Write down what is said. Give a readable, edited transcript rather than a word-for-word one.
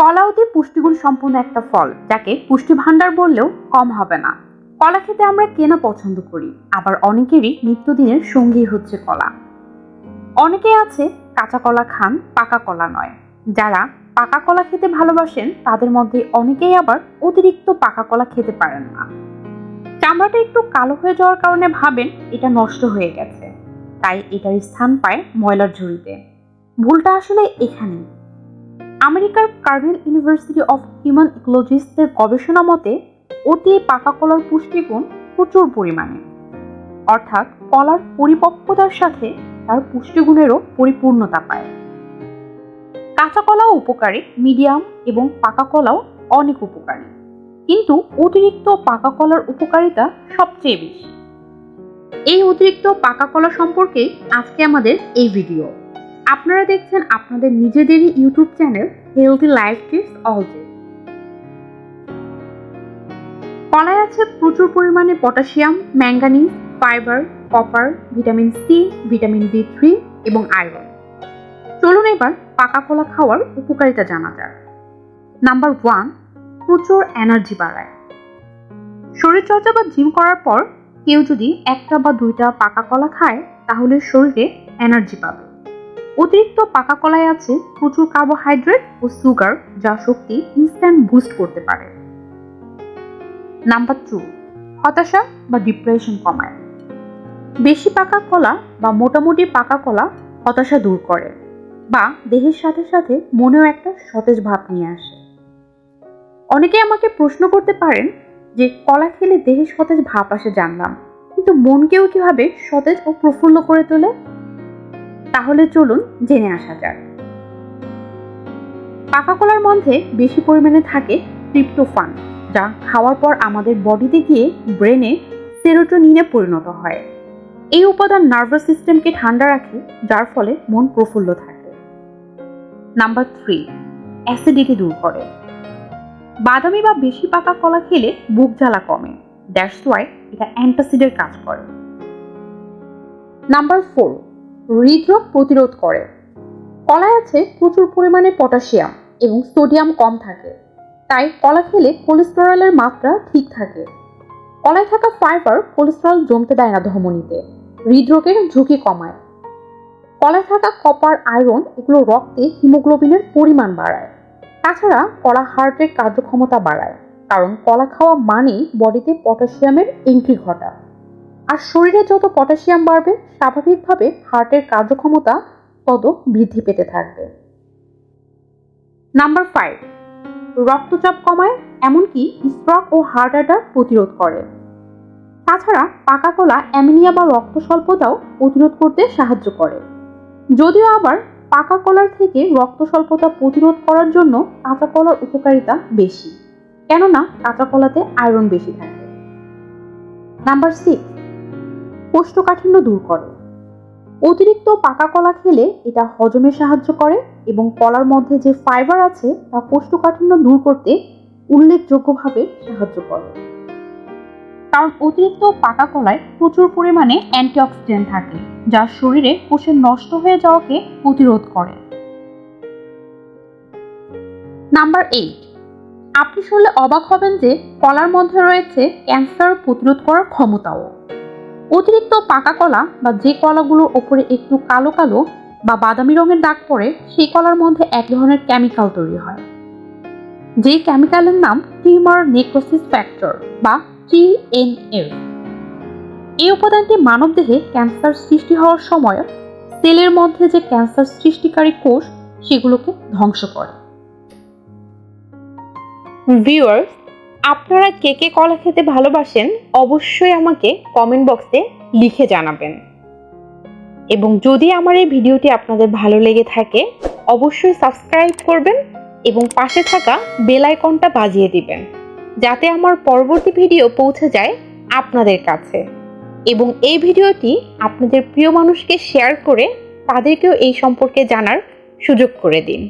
কলা অতি পুষ্টিগুণ সম্পন্ন একটা ফল, যাকে পুষ্টি ভাণ্ডার বললেও কম হবে না। কলা খেতে আমরা কেনা পছন্দ করি, আবার অনেকেরই নিত্যদিনের সঙ্গী হচ্ছে কলা। অনেকেই আছে কাঁচা কলা খান, পাকা কলা নয়। যারা পাকা কলা খেতে ভালোবাসেন তাদের মধ্যে অনেকেই আবার অতিরিক্ত পাকা কলা খেতে পারেন না। চামড়াটা একটু কালো হয়ে যাওয়ার কারণে ভাবেন এটা নষ্ট হয়ে গেছে, তাই এটার স্থান পায় ময়লার ঝুড়িতে। ভুলটা আসলে এখানেই। আমেরিকার কার্নেল ইউনিভার্সিটি অফ হিউম্যান ইকোলজিস্টদের গবেষণা মতে অতি পাকা কলার পুষ্টিগুণ প্রচুর পরিমাণে, অর্থাৎ কলার পরিপক্বতার সাথে তার পুষ্টিগুণেরও পরিপূর্ণতা পায়। কাঁচা কলাও উপকারী, মিডিয়াম এবং পাকা কলাও অনেক উপকারী, কিন্তু অতিরিক্ত পাকা কলার উপকারিতা সবচেয়ে বেশি। এই অতিরিক্ত পাকা কলা সম্পর্কে আজকে আমাদের এই ভিডিও। আপনারা দেখছেন আপনাদের নিজেদেরই YouTube channel healthy life tips all day. কলায় আছে প্রচুর পরিমাণে potassium, manganese, fibre, copper, vitamin C, vitamin বি3 এবং আয়রন। চলুন এবার পাকা কলা খাওয়ার উপকারিতা জানা যাক। নাম্বার 1, প্রচুর এনার্জি বাড়ায়। শরীরচর্চা বা জিম করার পর কেউ যদি একটা বা দুইটা পাকা কলা খায় তাহলে শরীরে এনার্জি পাবে। অতিরিক্ত পাকা কলায় আছে প্রচুর কার্বোহাইড্রেট ও সুগার, যা শক্তি ইনস্ট্যান্ট বুস্ট করতে পারে। নাম্বার 2, হতাশা বা ডিপ্রেশন কমায়। বেশি পাকা কলা বা মোটামুটি পাকা কলা হতাশা দূর করে, বা দেহের সাথে সাথে মনেও একটা সতেজ ভাব নিয়ে আসে। অনেকে আমাকে প্রশ্ন করতে পারেন যে কলা খেলে দেহে সতেজ ভাব আসে জানলাম, কিন্তু মনকেও কিভাবে সতেজ ও প্রফুল্ল করে তোলে? তাহলে চলুন জেনে আসা যাক। পাকা কলার মধ্যে বেশি পরিমাণে থাকে ট্রিপ্টোফান, যা খাওয়ার পর আমাদের বডিতে গিয়ে ব্রেনে সেরোটোনিনে পরিণত হয়। এই উপাদান নার্ভাস সিস্টেমকে ঠান্ডা রাখে, যার ফলে মন প্রফুল্ল থাকে। নাম্বার 3, অ্যাসিডিটি দূর করে। বাদামি বা বেশি পাকা কলা খেলে বুক জ্বালা কমে, দ্যাটস ওয়াই এটা অ্যান্টাসিডের কাজ করে। নাম্বার 4, হৃদরোগ প্রতিরোধ করে। কলায় আছে প্রচুর পরিমাণে পটাশিয়াম এবং সোডিয়াম কম থাকে, তাই কলা খেলে কোলেস্টেরলের মাত্রা ঠিক থাকে। কলায় থাকা ফাইবার কোলেস্টেরল জমতে দেয় না ধমনীতে, হৃদরোগের ঝুঁকি কমায়। কলায় থাকা কপার, আয়রন এগুলো রক্তে হিমোগ্লোবিনের পরিমাণ বাড়ায়। তাছাড়া কলা হার্টের কার্যক্ষমতা বাড়ায়, কারণ কলা খাওয়া মানেই বডিতে পটাশিয়ামের এন্ট্রি ঘটা। আর শরীরে যত পটাশিয়াম বাড়বে, স্বাভাবিকভাবে হার্টের কার্যক্ষমতা তত বৃদ্ধি পেতে থাকবে। নাম্বার 5, রক্তচাপ কমায়, এমনকি স্ট্রোক ও হার্ট অ্যাটাক প্রতিরোধ করে। তাছাড়া পাকা কলা অ্যানিমিয়া বা রক্ত স্বল্পতাও প্রতিরোধ করতে সাহায্য করে। যদিও আবার পাকা কলার থেকে রক্ত স্বল্পতা প্রতিরোধ করার জন্য কাঁচা কলার উপকারিতা বেশি, কেননা কাঁচা কলাতে আয়রন বেশি থাকে। নাম্বার 6, কোষ্ঠকাঠিন্য দূর করে। অতিরিক্ত পাকা কলা খেলে এটা হজমে সাহায্য করে এবং কলার মধ্যে যে ফাইবার আছে তা কোষ্ঠকাঠিন্য দূর করতে উল্লেখযোগ্যভাবে সাহায্য করে, কারণ অতিরিক্ত পাকা কলায় প্রচুর পরিমাণে অ্যান্টিঅক্সিডেন্ট থাকে, যা শরীরে কোষের নষ্ট হয়ে যাওয়াকে প্রতিরোধ করে। নাম্বার 8, আপনি শুনলে অবাক হবেন যে কলার মধ্যে রয়েছে ক্যান্সার প্রতিরোধ করার ক্ষমতাও। অতিরিক্ত পাকা কলা বা যে কলাগুলোর ওপরে একটু কালো কালো বা বাদামি রঙের দাগ পড়ে, সেই কলার মধ্যে এক ধরনের কেমিক্যাল তৈরি হয়, যে কেমিক্যালের নাম টিউমার নেক্রোসিস ফ্যাক্টর বা TNF। এই উপাদানটি মানবদেহে ক্যান্সার সৃষ্টি হওয়ার সময় সেলের মধ্যে যে ক্যান্সার সৃষ্টিকারী কোষ সেগুলোকে ধ্বংস করে। ভিউয়ার্স, আপনারা কে কে কলা খেতে ভালোবাসেন অবশ্যই আমাকে কমেন্ট বক্সে লিখে জানাবেন। এবং যদি আমার এই ভিডিওটি আপনাদের ভালো লেগে থাকে অবশ্যই সাবস্ক্রাইব করবেন এবং পাশে থাকা বেল আইকনটা বাজিয়ে দিবেন, যাতে আমার পরবর্তী ভিডিও পৌঁছে যায় আপনাদের কাছে। এবং এই ভিডিওটি আপনাদের প্রিয় মানুষকে শেয়ার করে তাদেরকেও এই সম্পর্কে জানার সুযোগ করে দিন।